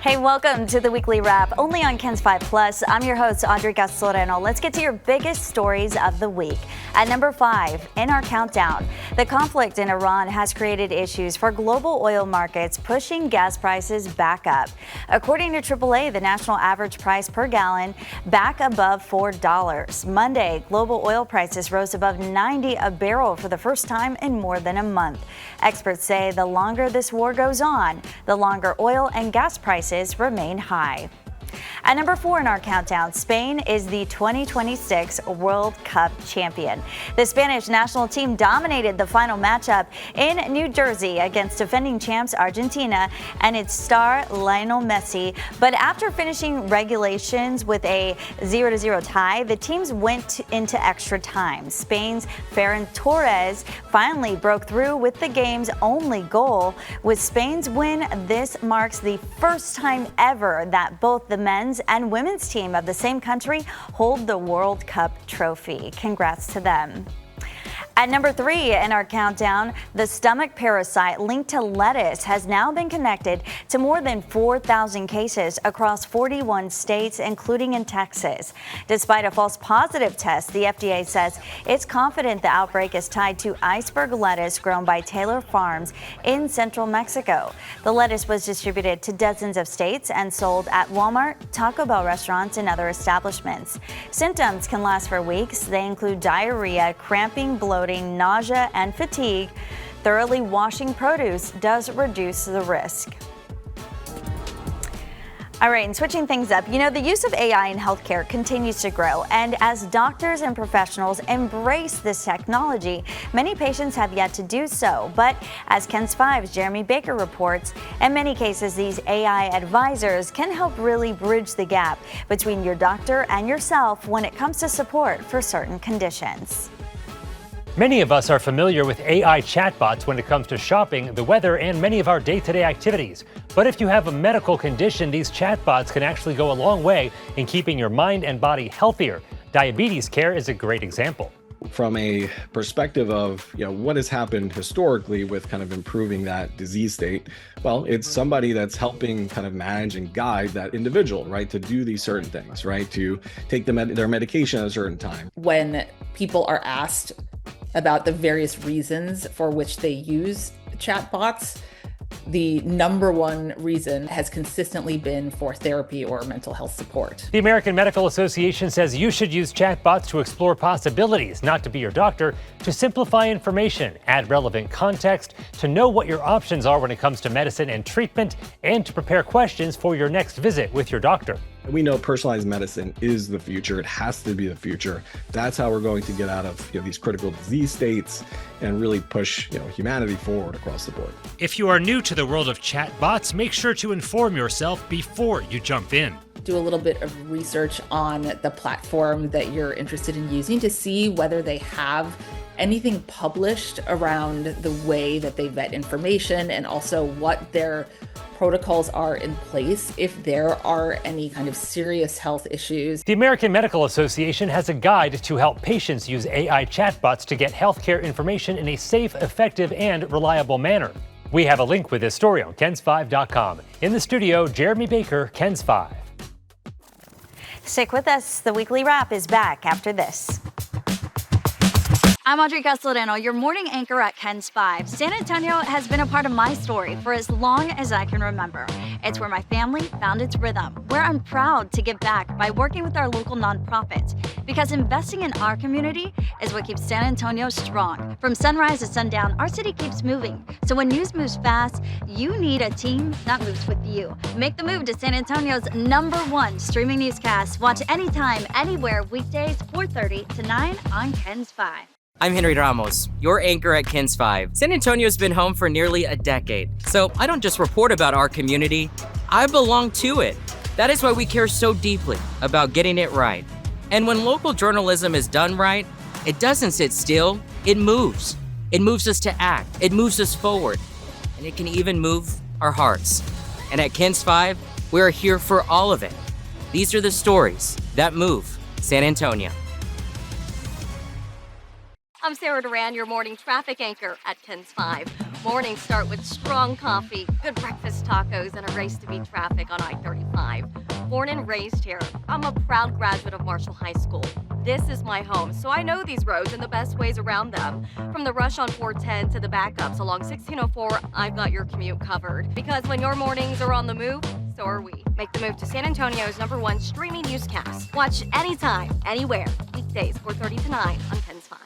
Hey, welcome to the Weekly Wrap, only on Ken's 5 Plus. I'm your host, Audrey Castoreno. Let's get to your biggest stories of the week. At number 5, in our countdown, the conflict in Iran has created issues for global oil markets, pushing gas prices back up. According to AAA, the national average price per gallon back above $4. Monday, global oil prices rose above $90 a barrel for the first time in more than a month. Experts say the longer this war goes on, the longer oil and gas prices remain high. At number 4 in our countdown, Spain is the 2026 World Cup champion. The Spanish national team dominated the final matchup in New Jersey against defending champs Argentina and its star Lionel Messi. But after finishing regulations with a 0-0 tie, the teams went into extra time. Spain's Ferran Torres finally broke through with the game's only goal. With Spain's win, this marks the first time ever that both the men's and women's team of the same country hold the World Cup trophy. Congrats to them. At number 3 in our countdown, the stomach parasite linked to lettuce has now been connected to more than 4,000 cases across 41 states, including in Texas. Despite a false positive test, the FDA says it's confident the outbreak is tied to iceberg lettuce grown by Taylor Farms in central Mexico. The lettuce was distributed to dozens of states and sold at Walmart, Taco Bell restaurants, and other establishments. Symptoms can last for weeks. They include diarrhea, cramping, bloating, nausea, and fatigue. Thoroughly washing produce does reduce the risk. All right, and switching things up, the use of AI in healthcare continues to grow, and as doctors and professionals embrace this technology, many patients have yet to do so. But as Ken's 5's Jeremy Baker reports, in many cases, these AI advisors can help really bridge the gap between your doctor and yourself when it comes to support for certain conditions. Many of us are familiar with AI chatbots when it comes to shopping, the weather, and many of our day-to-day activities. But if you have a medical condition, these chatbots can actually go a long way in keeping your mind and body healthier. Diabetes care is a great example. From a perspective of what has happened historically with kind of improving that disease state, well, it's somebody that's helping kind of manage and guide that individual, right, to do these certain things, right, to take their medication at a certain time. When people are asked about the various reasons for which they use chatbots, the number one reason has consistently been for therapy or mental health support. The American Medical Association says you should use chatbots to explore possibilities, not to be your doctor, to simplify information, add relevant context, to know what your options are when it comes to medicine and treatment, and to prepare questions for your next visit with your doctor. We know personalized medicine is the future. It has to be the future. That's how we're going to get out of these critical disease states and really push humanity forward across the board. If you are new to the world of chatbots, make sure to inform yourself before you jump in. Do a little bit of research on the platform that you're interested in using to see whether they have anything published around the way that they vet information and also what their protocols are in place if there are any kind of serious health issues. The American Medical Association has a guide to help patients use AI chatbots to get healthcare information in a safe, effective, and reliable manner. We have a link with this story on kens5.com. In the studio, Jeremy Baker, Ken's 5. Stick with us. The Weekly Wrap is back after this. I'm Audrey Castoreno, your morning anchor at Ken's 5. San Antonio has been a part of my story for as long as I can remember. It's where my family found its rhythm, where I'm proud to give back by working with our local nonprofits, because investing in our community is what keeps San Antonio strong. From sunrise to sundown, our city keeps moving. So when news moves fast, you need a team that moves with you. Make the move to San Antonio's #1 streaming newscast. Watch anytime, anywhere, weekdays 4:30 to 9 on Ken's 5. I'm Henry Ramos, your anchor at Ken's 5. San Antonio's been home for nearly a decade, so I don't just report about our community, I belong to it. That is why we care so deeply about getting it right. And when local journalism is done right, it doesn't sit still, it moves. It moves us to act, it moves us forward, and it can even move our hearts. And at Ken's 5, we are here for all of it. These are the stories that move San Antonio. I'm Sarah Duran, your morning traffic anchor at KENS 5. Mornings start with strong coffee, good breakfast tacos, and a race to beat traffic on I-35. Born and raised here, I'm a proud graduate of Marshall High School. This is my home, so I know these roads and the best ways around them. From the rush on 410 to the backups along 1604, I've got your commute covered. Because when your mornings are on the move, so are we. Make the move to San Antonio's #1 streaming newscast. Watch anytime, anywhere, weekdays 4:30 to 9 on KENS 5.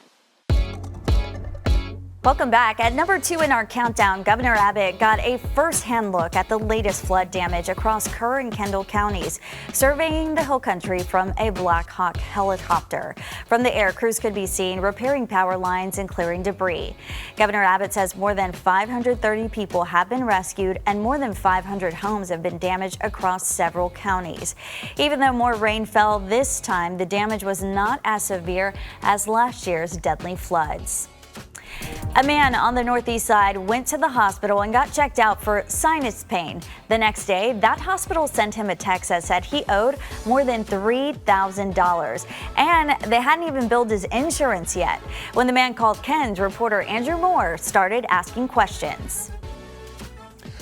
Welcome back. At number 2 in our countdown, Governor Abbott got a first-hand look at the latest flood damage across Kerr and Kendall counties, surveying the hill country from a Black Hawk helicopter. From the air, crews could be seen repairing power lines and clearing debris. Governor Abbott says more than 530 people have been rescued and more than 500 homes have been damaged across several counties. Even though more rain fell this time, the damage was not as severe as last year's deadly floods. A man on the northeast side went to the hospital and got checked out for sinus pain. The next day, that hospital sent him a text that said he owed more than $3,000, and they hadn't even billed his insurance yet. When the man called KENS, reporter Andrew Moore started asking questions.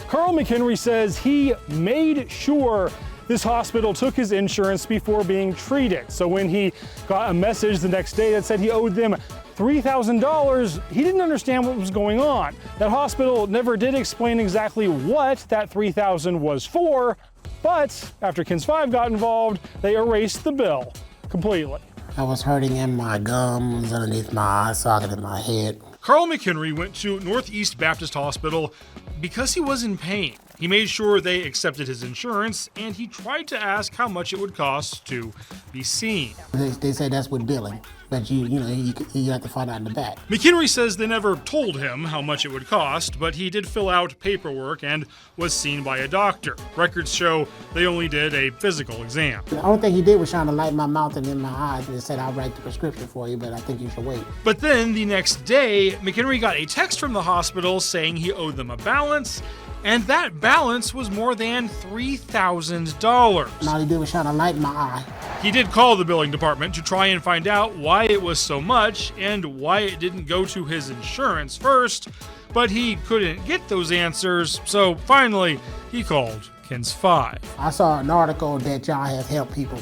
Carl McHenry says he made sure this hospital took his insurance before being treated. So when he got a message the next day that said he owed them $3,000, he didn't understand what was going on. That hospital never did explain exactly what that $3,000 was for, but after KENS 5 got involved, they erased the bill completely. I was hurting in my gums, underneath my eye socket in my head. Carl McHenry went to Northeast Baptist Hospital because he was in pain. He made sure they accepted his insurance, and he tried to ask how much it would cost to be seen. They say that's with billing, but you have to find out in the back. McHenry says they never told him how much it would cost, but he did fill out paperwork and was seen by a doctor. Records show they only did a physical exam. The only thing he did was shine a light in my mouth and in my eyes and said, I'll write the prescription for you, but I think you should wait. But then the next day, McHenry got a text from the hospital saying he owed them a balance, and that balance was more than $3,000. And all he did was shine a light in my eye. He did call the billing department to try and find out why it was so much and why it didn't go to his insurance first, but he couldn't get those answers, so finally he called KENS 5. I saw an article that y'all have helped people.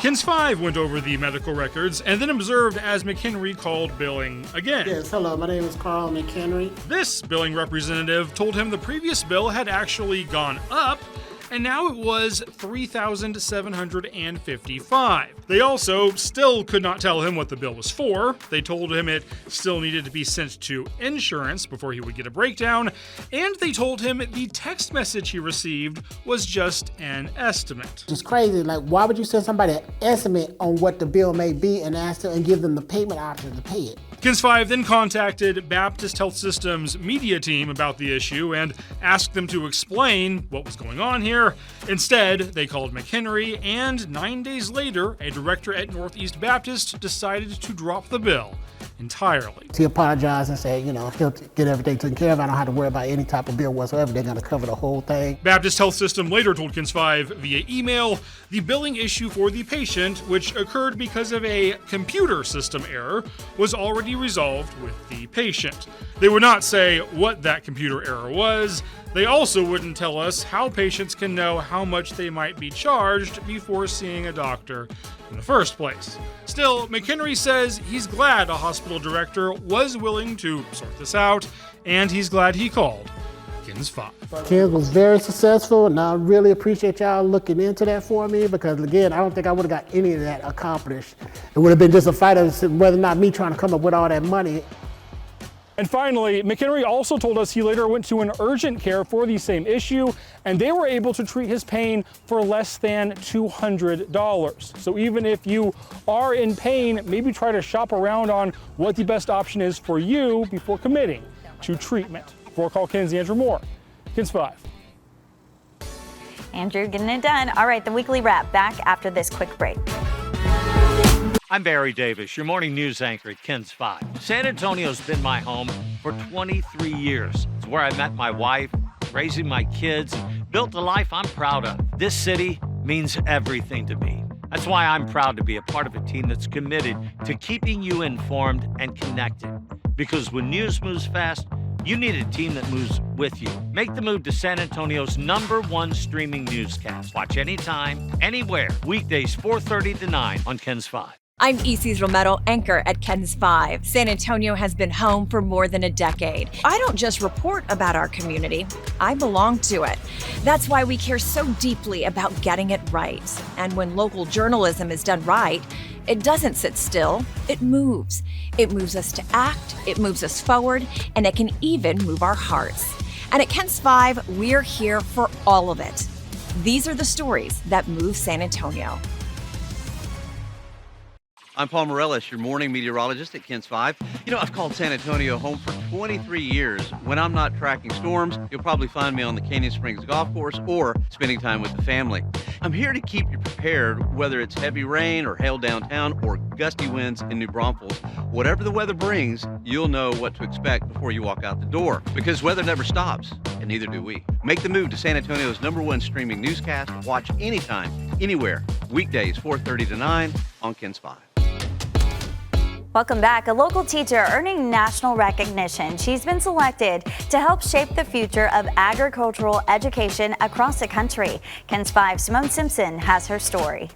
KENS 5 went over the medical records and then observed as McHenry called billing again. Yes, hello, my name is Carl McHenry. This billing representative told him the previous bill had actually gone up, and now it was $3,755. They also still could not tell him what the bill was for. They told him it still needed to be sent to insurance before he would get a breakdown, and they told him the text message he received was just an estimate. It's crazy, like why would you send somebody an estimate on what the bill may be and ask them and give them the payment option to pay it? KENS 5 then contacted Baptist Health System's media team about the issue and asked them to explain what was going on here. Instead, they called McHenry, and 9 days later, a director at Northeast Baptist decided to drop the bill entirely. He apologized and said, he'll get everything taken care of. I don't have to worry about any type of bill whatsoever. They're going to cover the whole thing. Baptist Health System later told KENS 5 via email the billing issue for the patient, which occurred because of a computer system error, was already resolved with the patient. They would not say what that computer error was. They also wouldn't tell us how patients can know how much they might be charged before seeing a doctor in the first place. Still, McHenry says he's glad a hospital director was willing to sort this out, and he's glad he called KENS 5. KENS was very successful, and I really appreciate y'all looking into that for me, because again, I don't think I would have got any of that accomplished. It would have been just a fight of whether or not me trying to come up with all that money. And finally, McHenry also told us he later went to an urgent care for the same issue, and they were able to treat his pain for less than $200. So even if you are in pain, maybe try to shop around on what the best option is for you before committing to treatment. For Call KENS, Andrew Moore, KENS 5. Andrew getting it done. All right, the weekly wrap back after this quick break. I'm Barry Davis, your morning news anchor at KENS 5. San Antonio's been my home for 23 years. It's where I met my wife, raising my kids, built a life I'm proud of. This city means everything to me. That's why I'm proud to be a part of a team that's committed to keeping you informed and connected. Because when news moves fast, you need a team that moves with you. Make the move to San Antonio's #1 streaming newscast. Watch anytime, anywhere, weekdays 4:30 to 9 on KENS 5. I'm Isis Romero, anchor at KENS 5. San Antonio has been home for more than a decade. I don't just report about our community, I belong to it. That's why we care so deeply about getting it right. And when local journalism is done right, it doesn't sit still, it moves. It moves us to act, it moves us forward, and it can even move our hearts. And at KENS 5, we're here for all of it. These are the stories that move San Antonio. I'm Paul Morellis, your morning meteorologist at KENS 5. You know, I've called San Antonio home for 23 years. When I'm not tracking storms, you'll probably find me on the Canyon Springs Golf Course or spending time with the family. I'm here to keep you prepared, whether it's heavy rain or hail downtown or gusty winds in New Braunfels. Whatever the weather brings, you'll know what to expect before you walk out the door. Because weather never stops, and neither do we. Make the move to San Antonio's #1 streaming newscast. Watch anytime, anywhere, weekdays 4:30 to 9 on KENS 5. Welcome back. A local teacher earning national recognition. She's been selected to help shape the future of agricultural education across the country. KENS 5's Simone Simpson has her story.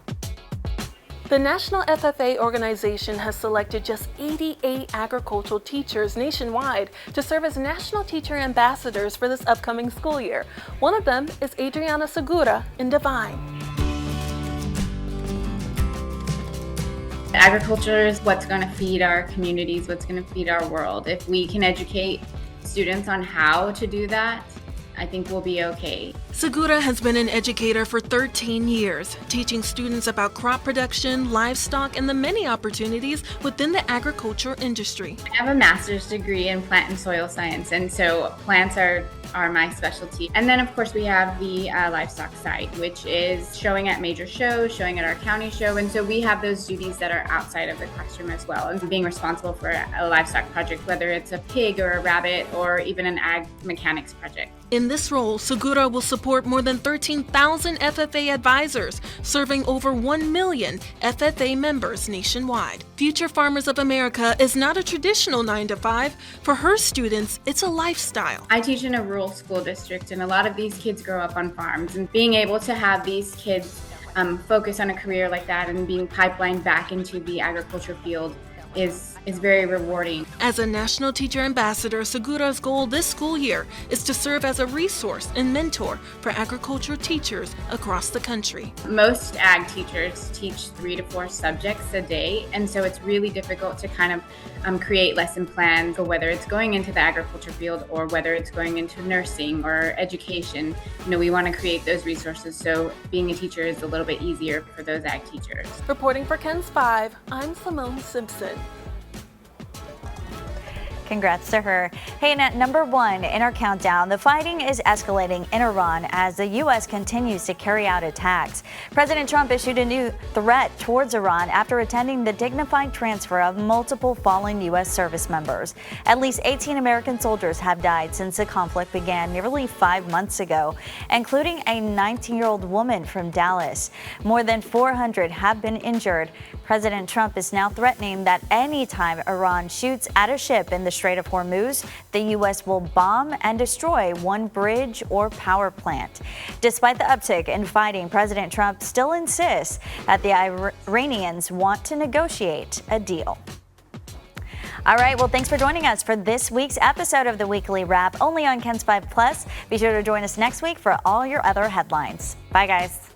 The National FFA organization has selected just 88 agricultural teachers nationwide to serve as national teacher ambassadors for this upcoming school year. One of them is Adriana Segura in Devine. Agriculture is what's going to feed our communities, what's going to feed our world. If we can educate students on how to do that, I think we'll be okay. Segura has been an educator for 13 years, teaching students about crop production, livestock, and the many opportunities within the agriculture industry. I have a master's degree in plant and soil science, and so plants are my specialty. And then, of course, we have the livestock side, which is showing at major shows, showing at our county show. And so we have those duties that are outside of the classroom as well. And being responsible for a livestock project, whether it's a pig or a rabbit or even an ag mechanics project. In this role, Segura will support more than 13,000 FFA advisors, serving over 1 million FFA members nationwide. Future Farmers of America is not a traditional 9-to-5. For her students, it's a lifestyle. I teach in a rural school district, and a lot of these kids grow up on farms. And being able to have these kids focus on a career like that and being pipelined back into the agriculture field is very rewarding. As a National Teacher Ambassador, Segura's goal this school year is to serve as a resource and mentor for agriculture teachers across the country. Most ag teachers teach 3 to 4 subjects a day, and so it's really difficult to kind of create lesson plans, for whether it's going into the agriculture field or whether it's going into nursing or education. You know, we want to create those resources, so being a teacher is a little bit easier for those ag teachers. Reporting for KENS 5, I'm Simone Simpson. Congrats to her. Hey, and at #1 in our countdown, the fighting is escalating in Iran as the U.S. continues to carry out attacks. President Trump issued a new threat towards Iran after attending the dignified transfer of multiple fallen U.S. service members. At least 18 American soldiers have died since the conflict began nearly 5 months ago, including a 19-year-old woman from Dallas. More than 400 have been injured. President Trump is now threatening that anytime Iran shoots at a ship in the Strait of Hormuz, the U.S. will bomb and destroy one bridge or power plant. Despite the uptick in fighting, President Trump still insists that the Iranians want to negotiate a deal. All right, well, thanks for joining us for this week's episode of the Weekly Wrap, only on KENS 5 Plus. Be sure to join us next week for all your other headlines. Bye, guys.